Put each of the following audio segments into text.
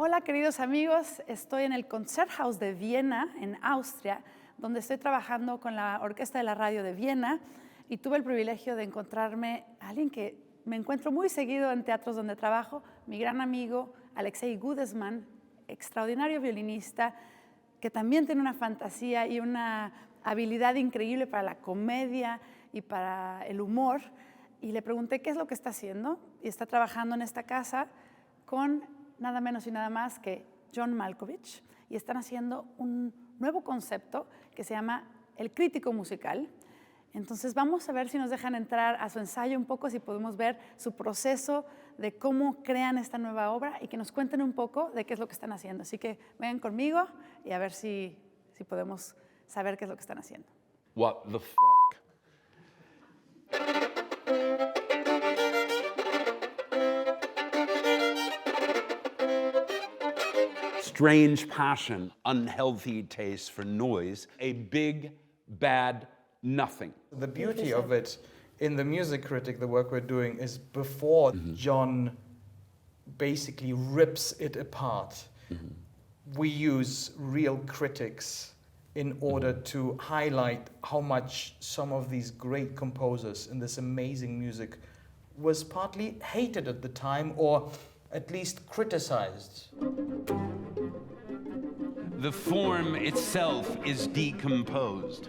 Hola queridos amigos, estoy en el Konzerthaus de Viena, en Austria, donde estoy trabajando con la Orquesta de la Radio de Viena y tuve el privilegio de encontrarme a alguien que me encuentro muy seguido en teatros donde trabajo, mi gran amigo Aleksey Igudesman, extraordinario violinista, que también tiene una fantasía y una habilidad increíble para la comedia y para el humor. Y le pregunté qué es lo que está haciendo y está trabajando en esta casa con nada menos y nada más que John Malkovich, y están haciendo un nuevo concepto que se llama el Crítico musical. Entonces vamos a ver si nos dejan entrar a su ensayo un poco, si podemos ver su proceso de cómo crean esta nueva obra y que nos cuenten un poco de qué es lo que están haciendo. Así que vengan conmigo y a ver si podemos saber qué es lo que están haciendo. What the fuck? Strange passion, unhealthy taste for noise, a big, bad nothing. The beauty of it in the music critic, the work we're doing, is before John basically rips it apart, we use real critics in order to highlight how much some of these great composers in this amazing music was partly hated at the time, or at least criticized. The form itself is decomposed.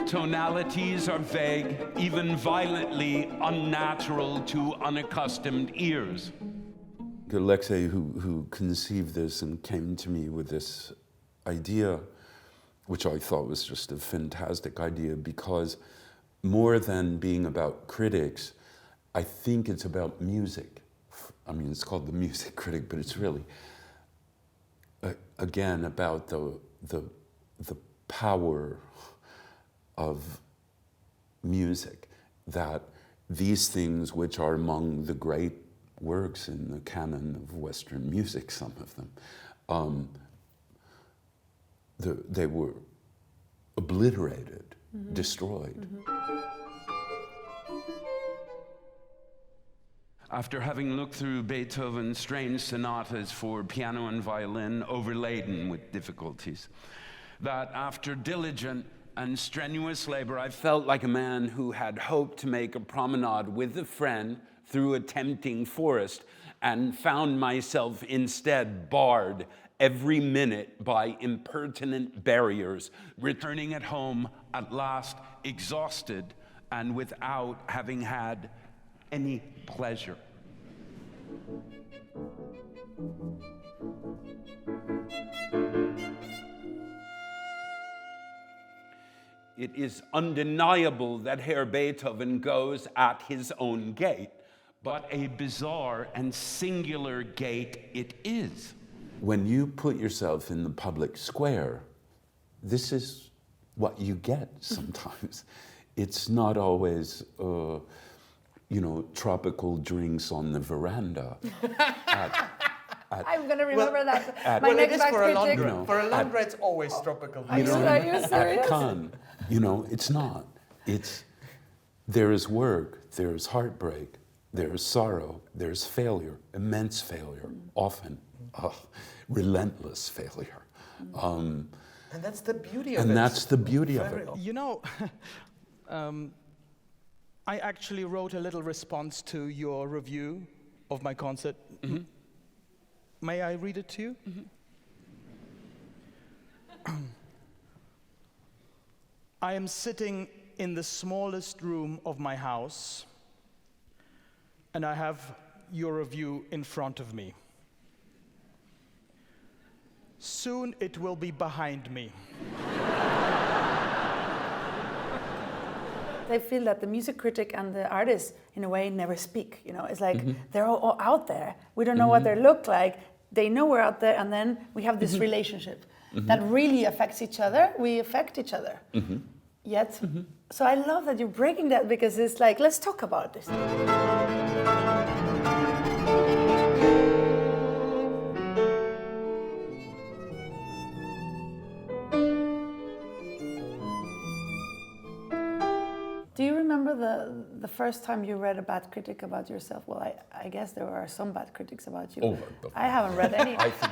Tonalities are vague, even violently unnatural to unaccustomed ears. Aleksey, who conceived this and came to me with this idea, which I thought was just a fantastic idea, because more than being about critics, I think it's about music. I mean, it's called the music critic, but it's really, again, about the power of music, that these things, which are among the great works in the canon of Western music, some of them, they were obliterated, destroyed. After having looked through Beethoven's strange sonatas for piano and violin, overladen with difficulties, that after diligent and strenuous labor, I felt like a man who had hoped to make a promenade with a friend through a tempting forest, and found myself instead barred every minute by impertinent barriers, returning at home at last exhausted and without having had any pleasure. It is undeniable that Herr Beethoven goes at his own gait, but a bizarre and singular gait it is. When you put yourself in the public square, this is what you get sometimes. It's not always, tropical drinks on the veranda. I'm going to remember that. Well, it is for Alondra. For Alondra, it's always tropical. Are you serious? At Cannes, it's not. There is work, there's heartbreak, there's sorrow, there's failure, immense failure, often relentless failure. And that's the beauty of it. And that's the beauty of it. You know, I actually wrote a little response to your review of my concert. May I read it to you? I am sitting in the smallest room of my house, and I have your review in front of me. Soon it will be behind me. I feel that the music critic and the artist, in a way, never speak. It's like they're all out there. We don't know what they look like. They know we're out there, and then we have this relationship that really affects each other. We affect each other. Yet, so I love that you're breaking that, because it's like, let's talk about this. remember the first time you read a bad critic about yourself? Well, I guess there are some bad critics about you. Oh, I haven't read any. I think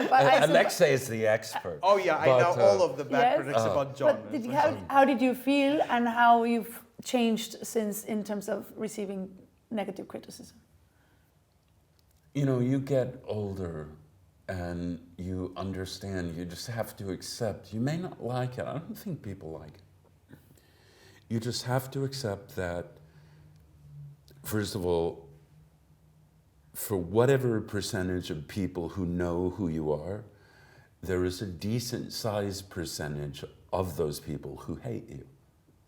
but Aleksey is the expert. Oh yeah, I know all of the bad critics about John. But how did you feel, and how you've changed since in terms of receiving negative criticism? You know, you get older and you understand, you just have to accept. You may not like it. I don't think people like it. You just have to accept that, first of all, for whatever percentage of people who know who you are, there is a decent sized percentage of those people who hate you.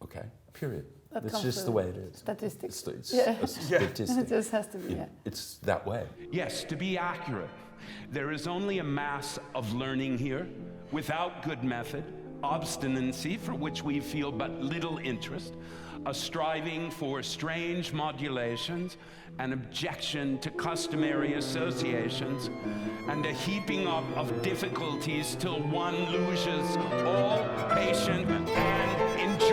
Okay? Period. It's just the way it is. Statistics. It's a statistic. It just has to be, It's that way. Yes, to be accurate, there is only a mass of learning here without good method, obstinacy for which we feel but little interest, a striving for strange modulations, an objection to customary associations, and a heaping up of difficulties till one loses all patience and enjoyment.